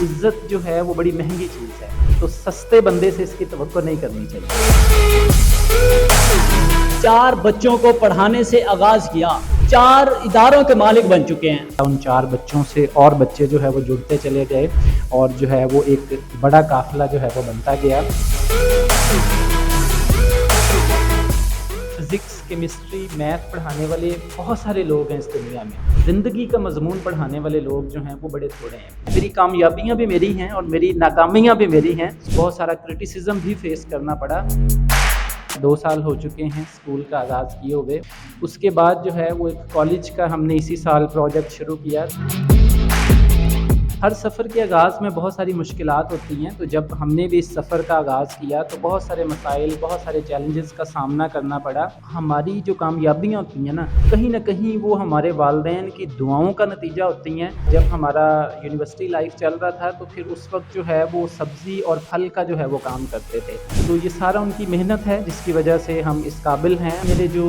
عزت جو ہے وہ بڑی مہنگی چیز ہے، تو سستے بندے سے اس کی توقع نہیں کرنی چاہیے۔ 4 بچوں کو پڑھانے سے آغاز کیا، 4 اداروں کے مالک بن چکے ہیں۔ ان 4 بچوں سے اور بچے جو ہے وہ جڑتے چلے گئے اور جو ہے وہ ایک بڑا قافلہ جو ہے وہ بنتا گیا۔ فزکس، کیمسٹری، میتھ پڑھانے والے بہت سارے لوگ ہیں اس دنیا میں، زندگی کا مضمون پڑھانے والے لوگ جو ہیں وہ بڑے تھوڑے ہیں۔ میری کامیابیاں بھی میری ہیں اور میری ناکامیاں بھی میری ہیں، بہت سارا کرٹیسزم بھی فیس کرنا پڑا۔ 2 سال ہو چکے ہیں اسکول کا آغاز کیے ہوئے، اس کے بعد جو ہے وہ ایک کالج کا ہم نے اسی سال پروجیکٹ شروع کیا۔ ہر سفر کے آغاز میں بہت ساری مشکلات ہوتی ہیں، تو جب ہم نے بھی اس سفر کا آغاز کیا تو بہت سارے مسائل، بہت سارے چیلنجز کا سامنا کرنا پڑا۔ ہماری جو کامیابیاں ہوتی ہیں نا کہیں وہ ہمارے والدین کی دعاؤں کا نتیجہ ہوتی ہیں۔ جب ہمارا یونیورسٹی لائف چل رہا تھا تو پھر اس وقت جو ہے وہ سبزی اور پھل کا جو ہے وہ کام کرتے تھے، تو یہ سارا ان کی محنت ہے جس کی وجہ سے ہم اس قابل ہیں۔ میرے جو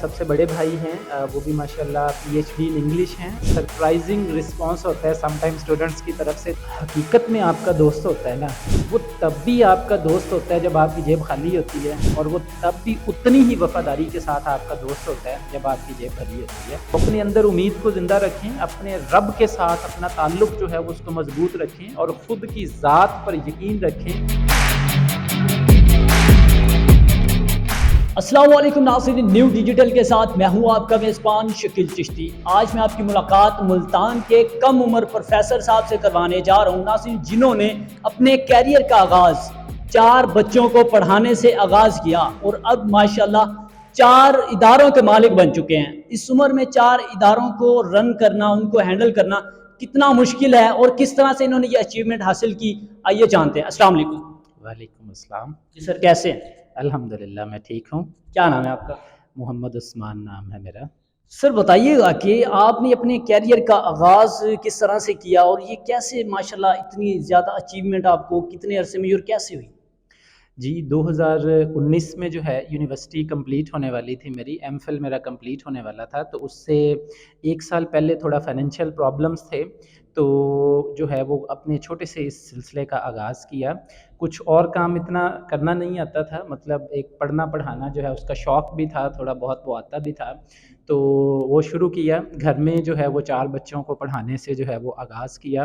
سب سے بڑے بھائی ہیں وہ بھی ماشاءاللہ PhD ان انگلش ہیں۔ سرپرائزنگ رسپانس ہوتا ہے سم ٹائم اسٹوڈنٹس کی طرف سے۔ حقیقت میں آپ کا دوست ہوتا ہے نا، وہ تب بھی آپ کا دوست ہوتا ہے جب آپ کی جیب خالی ہوتی ہے، اور وہ تب بھی اتنی ہی وفاداری کے ساتھ آپ کا دوست ہوتا ہے جب آپ کی جیب خالی ہوتی ہے۔ اپنے اندر امید کو زندہ رکھیں، اپنے رب کے ساتھ اپنا تعلق جو ہے وہ اس کو مضبوط رکھیں اور خود کی ذات پر یقین رکھیں۔ السلام علیکم ناظرین، نیو ڈیجیٹل کے ساتھ میں ہوں آپ کا میزبان شکیل چشتی۔ آج میں آپ کی ملاقات ملتان کے کم عمر پروفیسر صاحب سے کروانے جا رہا ہوں ناظرین، جنہوں نے اپنے کیریئر کا آغاز 4 بچوں کو پڑھانے سے آغاز کیا اور اب ماشاءاللہ 4 اداروں کے مالک بن چکے ہیں۔ اس عمر میں 4 اداروں کو رن کرنا، ان کو ہینڈل کرنا کتنا مشکل ہے اور کس طرح سے انہوں نے یہ اچیومنٹ حاصل کی، آئیے جانتے ہیں۔ السلام علیکم۔ وعلیکم السلام۔ جی سر، کیسے ہیں؟ الحمدللہ میں ٹھیک ہوں۔ کیا نام ہے آپ کا؟ محمد عثمان نام ہے میرا۔ سر بتائیے گا کہ آپ نے اپنے کیریئر کا آغاز کس طرح سے کیا اور یہ کیسے ماشاءاللہ اتنی زیادہ اچیومنٹ آپ کو کتنے عرصے میں اور کیسے ہوئی؟ جی 2019 میں جو ہے یونیورسٹی کمپلیٹ ہونے والی تھی، میری MPhil میرا کمپلیٹ ہونے والا تھا، تو اس سے 1 سال پہلے تھوڑا فائنینشیل پرابلمس تھے، تو جو ہے وہ اپنے چھوٹے سے اس سلسلے کا آغاز کیا۔ کچھ اور کام اتنا کرنا نہیں آتا تھا، مطلب ایک پڑھنا پڑھانا جو ہے اس کا شوق بھی تھا، تھوڑا بہت وہ آتا بھی تھا، تو وہ شروع کیا۔ گھر میں جو ہے وہ 4 بچوں کو پڑھانے سے جو ہے وہ آغاز کیا،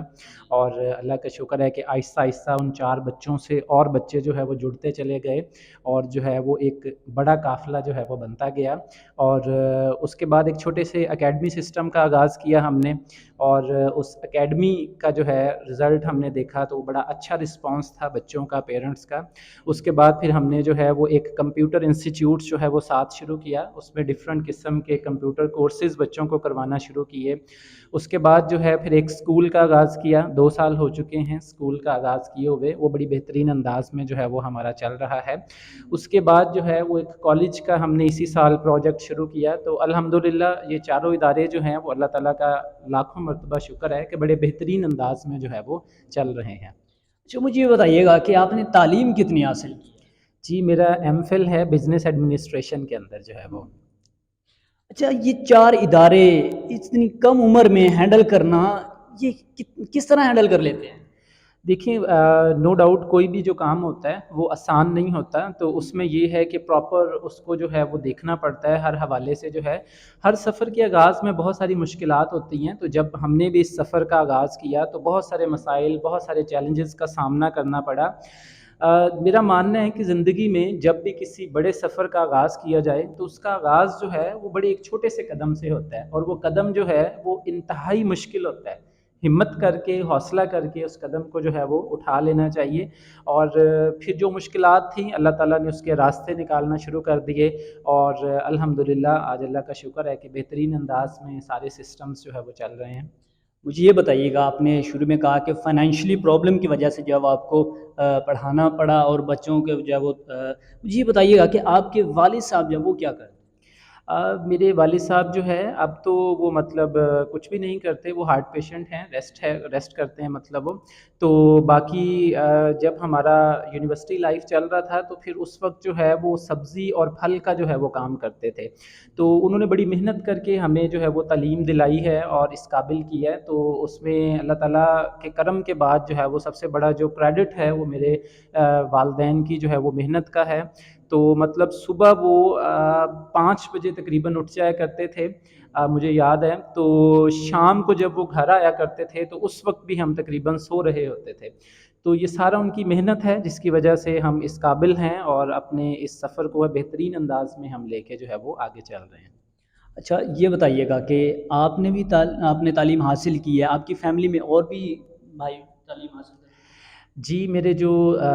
اور اللہ کا شکر ہے کہ آہستہ آہستہ ان 4 بچوں سے اور بچے جو ہے وہ جڑتے چلے گئے، اور جو ہے وہ ایک بڑا قافلہ جو ہے وہ بنتا گیا۔ اور اس کے بعد ایک چھوٹے سے اکیڈمی سسٹم کا آغاز کیا ہم نے، اور اس اکیڈمی کا جو ہے رزلٹ ہم نے دیکھا تو بڑا اچھا رسپانس تھا بچوں کا، پیرنٹس کا۔ اس کے بعد پھر ہم نے جو ہے وہ ایک کمپیوٹر انسٹیٹیوٹ جو ہے وہ ساتھ شروع کیا، اس میں ڈفرینٹ قسم کے کمپیوٹر کورسز بچوں کو کروانا شروع کیے۔ اس کے بعد جو ہے پھر ایک اسکول کا آغاز کیا، 2 سال ہو چکے ہیں اسکول کا آغاز کیے ہوئے، وہ بڑی بہترین انداز میں جو ہے وہ ہمارا چل رہا ہے۔ اس کے بعد جو ہے وہ ایک کالج کا ہم نے اسی سال پروجیکٹ شروع کیا، تو الحمدللہ یہ 4 ادارے جو ہیں وہ اللہ تعالیٰ کا لاکھوں مرتبہ شکر ہے کہ بڑے بہترین انداز میں جو ہے وہ چل رہے ہیں۔ اچھا، مجھے یہ بتائیے گا کہ آپ نے تعلیم کتنی حاصل کی؟ جی میرا MPhil ہے بزنس ایڈمنسٹریشن کے اندر جو ہے وہ۔ اچھا، یہ 4 ادارے اتنی کم عمر میں ہینڈل کرنا، یہ کس طرح ہینڈل کر لیتے ہیں؟ دیکھیں نو ڈاؤٹ کوئی بھی جو کام ہوتا ہے وہ آسان نہیں ہوتا، تو اس میں یہ ہے کہ پراپر اس کو جو ہے وہ دیکھنا پڑتا ہے ہر حوالے سے۔ جو ہے ہر سفر کے آغاز میں بہت ساری مشکلات ہوتی ہیں، تو جب ہم نے بھی اس سفر کا آغاز کیا تو بہت سارے مسائل، بہت سارے چیلنجز کا سامنا کرنا پڑا۔ میرا ماننا ہے کہ زندگی میں جب بھی کسی بڑے سفر کا آغاز کیا جائے تو اس کا آغاز جو ہے وہ بڑے ایک چھوٹے سے قدم سے ہوتا ہے، اور وہ قدم جو ہے وہ انتہائی مشکل ہوتا ہے۔ ہمت کر کے، حوصلہ کر کے اس قدم کو جو ہے وہ اٹھا لینا چاہیے، اور پھر جو مشکلات تھیں اللہ تعالیٰ نے اس کے راستے نکالنا شروع کر دیے، اور الحمدللہ آج اللہ کا شکر ہے کہ بہترین انداز میں سارے سسٹمز جو ہے وہ چل رہے ہیں۔ مجھے یہ بتائیے گا، آپ نے شروع میں کہا کہ فائنینشلی پرابلم کی وجہ سے جب آپ کو پڑھانا پڑا اور بچوں کے جو ہے وہ، مجھے یہ بتائیے گا کہ آپ کے والد صاحب جو وہ کیا کرتے ہیں؟ میرے والد صاحب جو ہے اب تو وہ مطلب کچھ بھی نہیں کرتے، وہ ہارٹ پیشنٹ ہیں، ریسٹ کرتے ہیں مطلب وہ تو باقی جب ہمارا یونیورسٹی لائف چل رہا تھا تو پھر اس وقت جو ہے وہ سبزی اور پھل کا جو ہے وہ کام کرتے تھے، تو انہوں نے بڑی محنت کر کے ہمیں جو ہے وہ تعلیم دلائی ہے اور اس قابل کیا ہے، تو اس میں اللہ تعالیٰ کے کرم کے بعد جو ہے وہ سب سے بڑا جو کریڈٹ ہے وہ میرے والدین کی جو ہے وہ محنت کا ہے۔ تو مطلب صبح وہ 5 بجے تقریباً اٹھ جایا کرتے تھے، مجھے یاد ہے، تو شام کو جب وہ گھر آیا کرتے تھے تو اس وقت بھی ہم تقریباً سو رہے ہوتے تھے، تو یہ سارا ان کی محنت ہے جس کی وجہ سے ہم اس قابل ہیں اور اپنے اس سفر کو بہترین انداز میں ہم لے کے جو ہے وہ آگے چل رہے ہیں۔ اچھا یہ بتائیے گا کہ آپ نے تعلیم حاصل کی ہے، آپ کی فیملی میں اور بھی بھائی تعلیم حاصل کرتے ہیں؟ جی میرے جو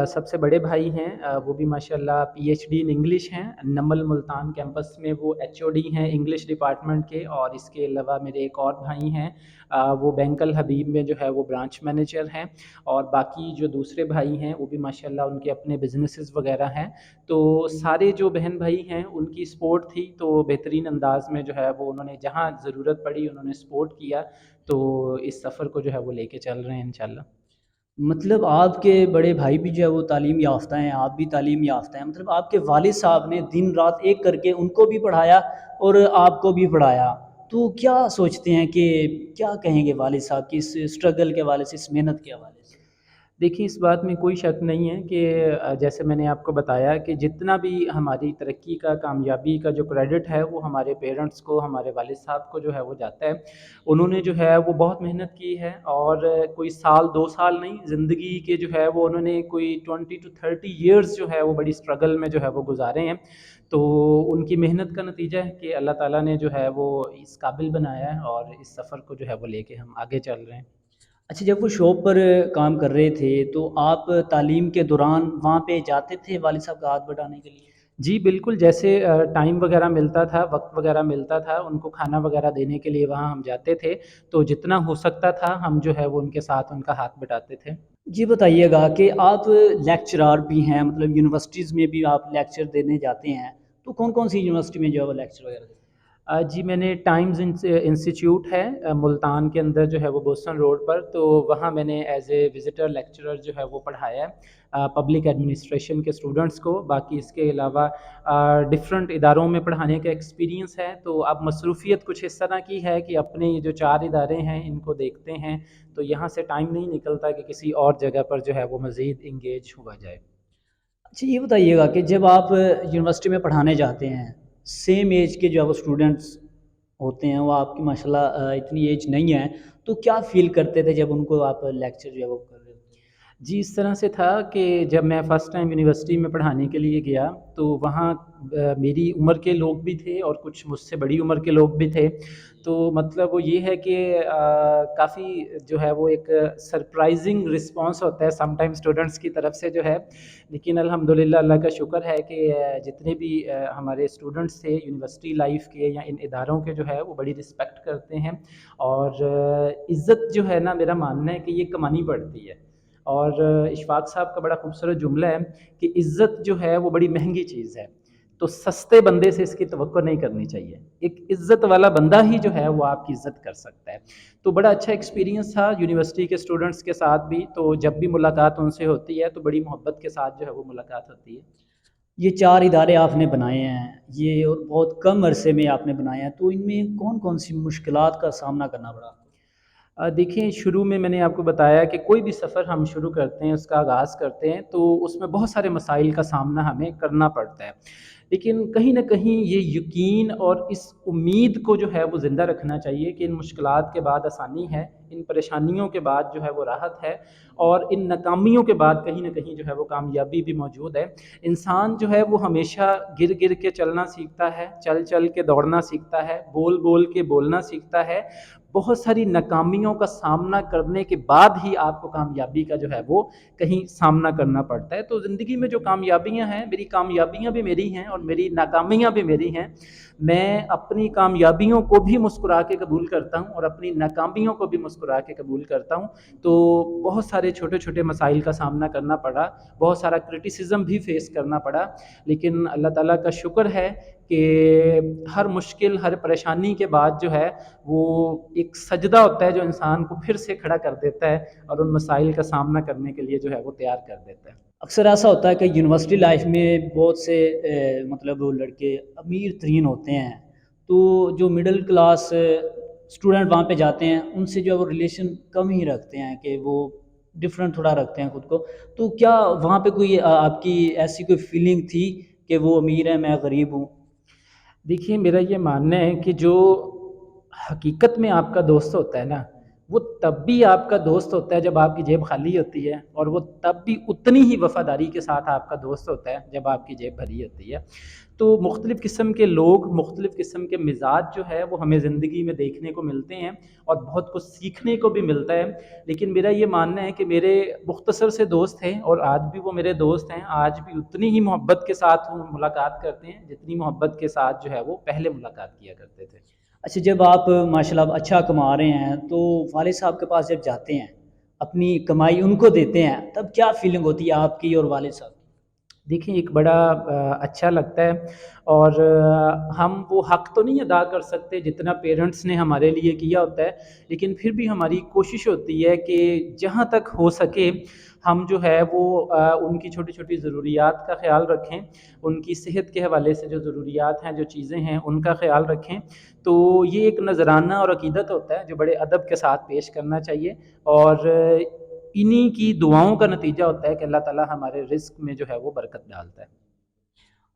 سب سے بڑے بھائی ہیں وہ بھی ماشاءاللہ P H D in English ہیں، نمل ملتان کیمپس میں وہ ایچ او ڈی ہیں انگلش ڈپارٹمنٹ کے، اور اس کے علاوہ میرے ایک اور بھائی ہیں وہ بینک الحبیب میں جو ہے وہ برانچ مینیجر ہیں، اور باقی جو دوسرے بھائی ہیں وہ بھی ماشاءاللہ ان کے اپنے بزنسز وغیرہ ہیں، تو سارے جو بہن بھائی ہیں ان کی سپورٹ تھی، تو بہترین انداز میں جو ہے وہ انہوں نے جہاں ضرورت پڑی انہوں نے سپورٹ کیا، تو اس سفر کو جو ہے وہ لے کے چل رہے ہیں انشاءاللہ۔ مطلب آپ کے بڑے بھائی بھی جو ہے وہ تعلیم یافتہ ہیں، آپ بھی تعلیم یافتہ ہیں، مطلب آپ کے والد صاحب نے دن رات ایک کر کے ان کو بھی پڑھایا اور آپ کو بھی پڑھایا، تو کیا سوچتے ہیں کہ کیا کہیں گے والد صاحب کی اس اسٹرگل کے حوالے سے، اس محنت کے حوالے سے؟ دیکھیے اس بات میں کوئی شک نہیں ہے کہ جیسے میں نے آپ کو بتایا کہ جتنا بھی ہماری ترقی کا کامیابی کا جو کریڈٹ ہے وہ ہمارے پیرنٹس کو، ہمارے والد صاحب کو جو ہے وہ جاتا ہے، انہوں نے جو ہے وہ بہت محنت کی ہے، اور کوئی سال 2 سال نہیں، زندگی کے جو ہے وہ انہوں نے کوئی 20 to 30 years جو ہے وہ بڑی اسٹرگل میں جو ہے وہ گزارے ہیں، تو ان کی محنت کا نتیجہ ہے کہ اللہ تعالیٰ نے جو ہے وہ اس قابل بنایا ہے، اور اس سفر کو جو ہے وہ لے کے ہم آگے چل رہے ہیں۔ اچھا جب وہ شاپ پر کام کر رہے تھے تو آپ تعلیم کے دوران وہاں پہ جاتے تھے والد صاحب کا ہاتھ بٹانے کے لیے؟ جی بالکل، جیسے ٹائم وغیرہ ملتا تھا، وقت وغیرہ ملتا تھا، ان کو کھانا وغیرہ دینے کے لیے وہاں ہم جاتے تھے، تو جتنا ہو سکتا تھا ہم جو ہے وہ ان کے ساتھ ان کا ہاتھ بٹاتے تھے۔ جی بتائیے گا کہ آپ لیکچرار بھی ہیں، مطلب یونیورسٹیز میں بھی آپ لیکچر دینے جاتے ہیں، تو کون کون سی یونیورسٹی میں جو ہے وہ لیکچر وغیرہ دیتے ہیں؟ جی میں نے ٹائمز انسٹیٹیوٹ ہے ملتان کے اندر جو ہے وہ بوسٹن روڈ پر، تو وہاں میں نے ایز اے وزٹر لیکچرر جو ہے وہ پڑھایا ہے پبلک ایڈمنسٹریشن کے اسٹوڈنٹس کو، باقی اس کے علاوہ ڈفرینٹ اداروں میں پڑھانے کا ایکسپیرینس ہے، تو اب مصروفیت کچھ اس طرح کی ہے کہ اپنے یہ جو 4 ادارے ہیں ان کو دیکھتے ہیں، تو یہاں سے ٹائم نہیں نکلتا کہ کسی اور جگہ پر جو ہے وہ مزید انگیج ہوا جائے۔ اچھا یہ بتائیے گا کہ جب آپ یونیورسٹی میں پڑھانے جاتے ہیں، سیم ایج کے جو ہے وہ اسٹوڈنٹس ہوتے ہیں، وہ آپ کی ماشاءاللہ اتنی ایج نہیں ہے، تو کیا فیل کرتے تھے جب ان کو آپ لیکچر جو ہے وہ کر رہے ہوتے ہیں؟ جی اس طرح سے تھا کہ جب میں فرسٹ ٹائم یونیورسٹی میں پڑھانے کے لیے گیا تو وہاں میری عمر کے لوگ بھی تھے اور کچھ مجھ سے بڑی عمر کے لوگ بھی تھے، تو مطلب وہ یہ ہے کہ کافی جو ہے وہ ایک سرپرائزنگ رسپانس ہوتا ہے سم ٹائم اسٹوڈنٹس کی طرف سے جو ہے، لیکن الحمدللہ اللہ کا شکر ہے کہ جتنے بھی ہمارے اسٹوڈنٹس تھے یونیورسٹی لائف کے یا ان اداروں کے جو ہے وہ بڑی رسپیکٹ کرتے ہیں، اور عزت جو ہے نا میرا ماننا ہے کہ یہ کمانی پڑتی ہے، اور اشفاق صاحب کا بڑا خوبصورت جملہ ہے کہ عزت جو ہے وہ بڑی مہنگی چیز ہے، تو سستے بندے سے اس کی توقع نہیں کرنی چاہیے، ایک عزت والا بندہ ہی جو ہے وہ آپ کی عزت کر سکتا ہے، تو بڑا اچھا ایکسپیرینس تھا یونیورسٹی کے اسٹوڈنٹس کے ساتھ بھی، تو جب بھی ملاقات ان سے ہوتی ہے تو بڑی محبت کے ساتھ جو ہے وہ ملاقات ہوتی ہے۔ یہ 4 ادارے آپ نے بنائے ہیں، یہ اور بہت کم عرصے میں آپ نے بنائے ہیں، تو ان میں کون کون سی مشکلات کا سامنا کرنا پڑا آپ کو؟ دیکھیں شروع میں نے آپ کو بتایا کہ کوئی بھی سفر ہم شروع کرتے ہیں، اس کا آغاز کرتے ہیں تو اس میں بہت سارے مسائل کا سامنا ہمیں کرنا پڑتا ہے، لیکن کہیں نہ کہیں یہ یقین اور اس امید کو جو ہے وہ زندہ رکھنا چاہیے کہ ان مشکلات کے بعد آسانی ہے، ان پریشانیوں کے بعد جو ہے وہ راحت ہے، اور ان ناکامیوں کے بعد کہیں نہ کہیں جو ہے وہ کامیابی بھی موجود ہے۔ انسان جو ہے وہ ہمیشہ گر گر کے چلنا سیکھتا ہے، چل چل کے دوڑنا سیکھتا ہے، بول بول کے بولنا سیکھتا ہے، بہت ساری ناکامیوں کا سامنا کرنے کے بعد ہی آپ کو کامیابی کا جو ہے وہ کہیں سامنا کرنا پڑتا ہے، تو زندگی میں جو کامیابیاں ہیں، میری کامیابیاں بھی میری ہیں اور میری ناکامیاں بھی میری ہیں، میں اپنی کامیابیوں کو بھی مسکرا کے قبول کرتا ہوں اور اپنی ناکامیوں کو بھی مسکرا کے قبول کرتا ہوں. تو بہت سارے چھوٹے چھوٹے مسائل کا سامنا کرنا پڑا, بہت سارا کرٹیسزم بھی فیس کرنا پڑا, لیکن اللہ تعالیٰ کا شکر ہے کہ ہر مشکل, ہر پریشانی کے بعد جو ہے وہ ایک سجدہ ہوتا ہے جو انسان کو پھر سے کھڑا کر دیتا ہے اور ان مسائل کا سامنا کرنے کے لیے جو ہے وہ تیار کر دیتا ہے. اکثر ایسا ہوتا ہے کہ یونیورسٹی لائف میں بہت سے مطلب لڑکے امیر ترین ہوتے ہیں, تو جو مڈل کلاس اسٹوڈنٹ وہاں پہ جاتے ہیں ان سے جو ہے وہ ریلیشن کم ہی رکھتے ہیں, کہ وہ ڈفرینٹ تھوڑا رکھتے ہیں خود کو. تو کیا وہاں پہ کوئی آپ کی ایسی کوئی فیلنگ تھی کہ وہ امیر ہے میں غریب ہوں؟ دیکھیے میرا یہ ماننا ہے کہ جو حقیقت میں آپ کا دوست ہوتا ہے نا, وہ تب بھی آپ کا دوست ہوتا ہے جب آپ کی جیب خالی ہوتی ہے, اور وہ تب بھی اتنی ہی وفاداری کے ساتھ آپ کا دوست ہوتا ہے جب آپ کی جیب بھری ہوتی ہے. تو مختلف قسم کے لوگ, مختلف قسم کے مزاج جو ہے وہ ہمیں زندگی میں دیکھنے کو ملتے ہیں اور بہت کچھ سیکھنے کو بھی ملتا ہے. لیکن میرا یہ ماننا ہے کہ میرے مختصر سے دوست ہیں اور آج بھی وہ میرے دوست ہیں, آج بھی اتنی ہی محبت کے ساتھ وہ ملاقات کرتے ہیں جتنی محبت کے ساتھ جو ہے وہ پہلے ملاقات کیا کرتے تھے. اچھا, جب آپ ماشاء اللہ اچھا کما رہے ہیں تو والد صاحب کے پاس جب جاتے ہیں اپنی کمائی ان کو دیتے ہیں, تب کیا فیلنگ ہوتی ہے آپ کی اور والد صاحب کی؟ دیکھیں ایک بڑا اچھا لگتا ہے, اور ہم وہ حق تو نہیں ادا کر سکتے جتنا پیرنٹس نے ہمارے لیے کیا ہوتا ہے, لیکن پھر بھی ہماری کوشش ہوتی ہے کہ جہاں تک ہو سکے ہم جو ہے وہ ان کی چھوٹی چھوٹی ضروریات کا خیال رکھیں, ان کی صحت کے حوالے سے جو ضروریات ہیں, جو چیزیں ہیں ان کا خیال رکھیں. تو یہ ایک نذرانہ اور عقیدت ہوتا ہے جو بڑے ادب کے ساتھ پیش کرنا چاہیے, اور انہی کی دعاؤں کا نتیجہ ہوتا ہے کہ اللہ تعالیٰ ہمارے رزق میں جو ہے وہ برکت ڈالتا ہے.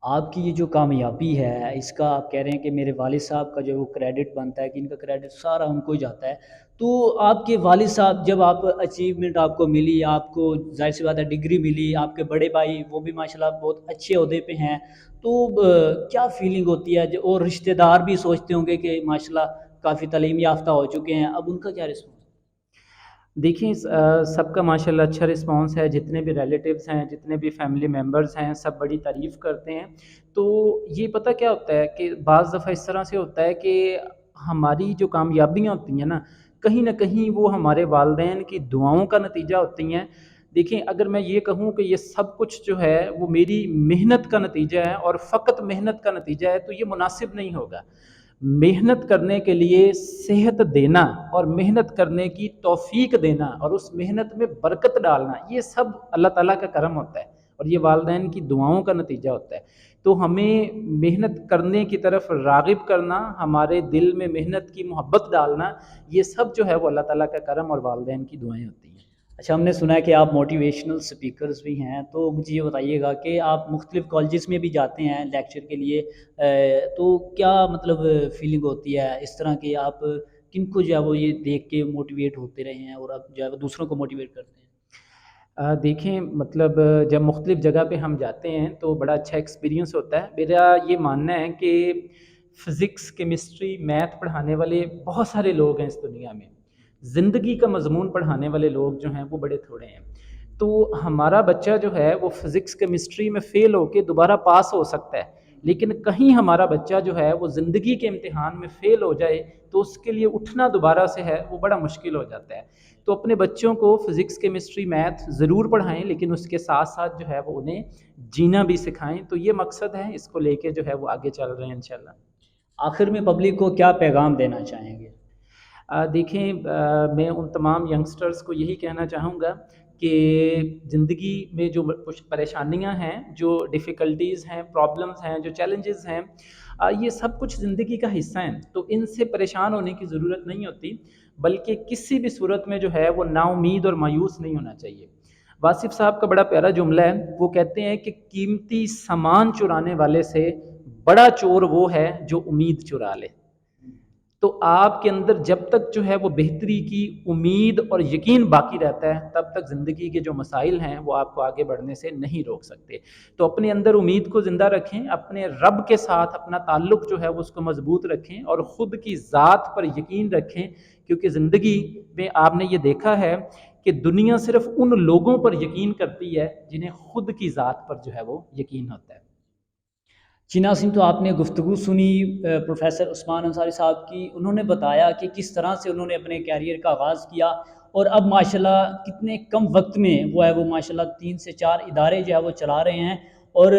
آپ کی یہ جو کامیابی ہے اس کا آپ کہہ رہے ہیں کہ میرے والد صاحب کا جو وہ کریڈٹ بنتا ہے کہ ان کا کریڈٹ سارا ان کو ہی جاتا ہے, تو آپ کے والد صاحب جب آپ اچیومنٹ آپ کو ملی, آپ کو ظاہر سی بات ہے ڈگری ملی, آپ کے بڑے بھائی وہ بھی ماشاءاللہ بہت اچھے عہدے پہ ہیں, تو کیا فیلنگ ہوتی ہے؟ اور رشتہ دار بھی سوچتے ہوں گے کہ ماشاءاللہ کافی تعلیم یافتہ ہو چکے ہیں, اب ان کا کیا رسپانس؟ دیکھیں سب کا ماشاءاللہ اچھا رسپانس ہے, جتنے بھی ریلیٹیوز ہیں, جتنے بھی فیملی ممبرز ہیں, سب بڑی تعریف کرتے ہیں. تو یہ پتہ کیا ہوتا ہے کہ بعض دفعہ اس طرح سے ہوتا ہے کہ ہماری جو کامیابیاں ہوتی ہیں نا, کہیں نہ کہیں وہ ہمارے والدین کی دعاؤں کا نتیجہ ہوتی ہیں. دیکھیں اگر میں یہ کہوں کہ یہ سب کچھ جو ہے وہ میری محنت کا نتیجہ ہے اور فقط محنت کا نتیجہ ہے, تو یہ مناسب نہیں ہوگا. محنت کرنے کے لیے صحت دینا اور محنت کرنے کی توفیق دینا اور اس محنت میں برکت ڈالنا, یہ سب اللہ تعالیٰ کا کرم ہوتا ہے اور یہ والدین کی دعاؤں کا نتیجہ ہوتا ہے. تو ہمیں محنت کرنے کی طرف راغب کرنا, ہمارے دل میں محنت کی محبت ڈالنا, یہ سب جو ہے وہ اللہ تعالیٰ کا کرم اور والدین کی دعائیں ہوتی ہیں. اچھا, ہم نے سنا ہے کہ آپ موٹیویشنل سپیکرز بھی ہیں, تو مجھے یہ بتائیے گا کہ آپ مختلف کالجز میں بھی جاتے ہیں لیکچر کے لیے, تو کیا مطلب فیلنگ ہوتی ہے اس طرح کہ آپ کن کو جو ہے وہ یہ دیکھ کے موٹیویٹ ہوتے رہے ہیں اور آپ جو ہے وہ دوسروں کو موٹیویٹ کرتے ہیں؟ دیکھیں مطلب جب مختلف جگہ پہ ہم جاتے ہیں تو بڑا اچھا ایکسپیرینس ہوتا ہے. میرا یہ ماننا ہے کہ فزکس, کیمسٹری, میتھ پڑھانے والے بہت سارے لوگ ہیں اس دنیا میں, زندگی کا مضمون پڑھانے والے لوگ جو ہیں وہ بڑے تھوڑے ہیں. تو ہمارا بچہ جو ہے وہ فزکس کیمسٹری میں فیل ہو کے دوبارہ پاس ہو سکتا ہے, لیکن کہیں ہمارا بچہ جو ہے وہ زندگی کے امتحان میں فیل ہو جائے تو اس کے لیے اٹھنا دوبارہ سے ہے وہ بڑا مشکل ہو جاتا ہے. تو اپنے بچوں کو فزکس, کیمسٹری, میتھ ضرور پڑھائیں, لیکن اس کے ساتھ ساتھ جو ہے وہ انہیں جینا بھی سکھائیں. تو یہ مقصد ہے, اس کو لے کے جو ہے وہ آگے چل رہے ہیں انشاءاللہ. آخر میں پبلک کو کیا پیغام دینا چاہیں گے؟ دیکھیں میں ان تمام ینگسٹرز کو یہی کہنا چاہوں گا کہ زندگی میں جو کچھ پریشانیاں ہیں, جو ڈیفیکلٹیز ہیں, پرابلمز ہیں, جو چیلنجز ہیں, یہ سب کچھ زندگی کا حصہ ہیں. تو ان سے پریشان ہونے کی ضرورت نہیں ہوتی, بلکہ کسی بھی صورت میں جو ہے وہ نا امید اور مایوس نہیں ہونا چاہیے. واصف صاحب کا بڑا پیارا جملہ ہے, وہ کہتے ہیں کہ قیمتی سامان چرانے والے سے بڑا چور وہ ہے جو امید چرا لے. تو آپ کے اندر جب تک جو ہے وہ بہتری کی امید اور یقین باقی رہتا ہے, تب تک زندگی کے جو مسائل ہیں وہ آپ کو آگے بڑھنے سے نہیں روک سکتے. تو اپنے اندر امید کو زندہ رکھیں, اپنے رب کے ساتھ اپنا تعلق جو ہے وہ اس کو مضبوط رکھیں, اور خود کی ذات پر یقین رکھیں, کیونکہ زندگی میں آپ نے یہ دیکھا ہے کہ دنیا صرف ان لوگوں پر یقین کرتی ہے جنہیں خود کی ذات پر جو ہے وہ یقین ہوتا ہے. جی ناظرین، تو آپ نے گفتگو سنی پروفیسر عثمان انصاری صاحب کی. انہوں نے بتایا کہ کس طرح سے انہوں نے اپنے کیریئر کا آغاز کیا اور اب ماشاءاللہ کتنے کم وقت میں وہ ماشاءاللہ 3 سے 4 ادارے جو ہے وہ چلا رہے ہیں، اور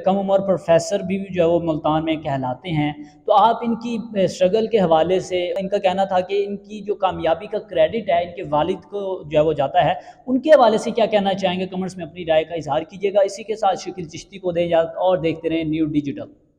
کم عمر پروفیسر بھی جو ہے وہ ملتان میں کہلاتے ہیں. تو آپ ان کی اسٹرگل کے حوالے سے، ان کا کہنا تھا کہ ان کی جو کامیابی کا کریڈٹ ہے ان کے والد کو جو ہے وہ جاتا ہے، ان کے حوالے سے کیا کہنا چاہیں گے؟ کمنٹس میں اپنی رائے کا اظہار کیجیے گا. اسی کے ساتھ شکیل چشتی کو دیں اجازت اور دیکھتے رہیں نیو ڈیجیٹل.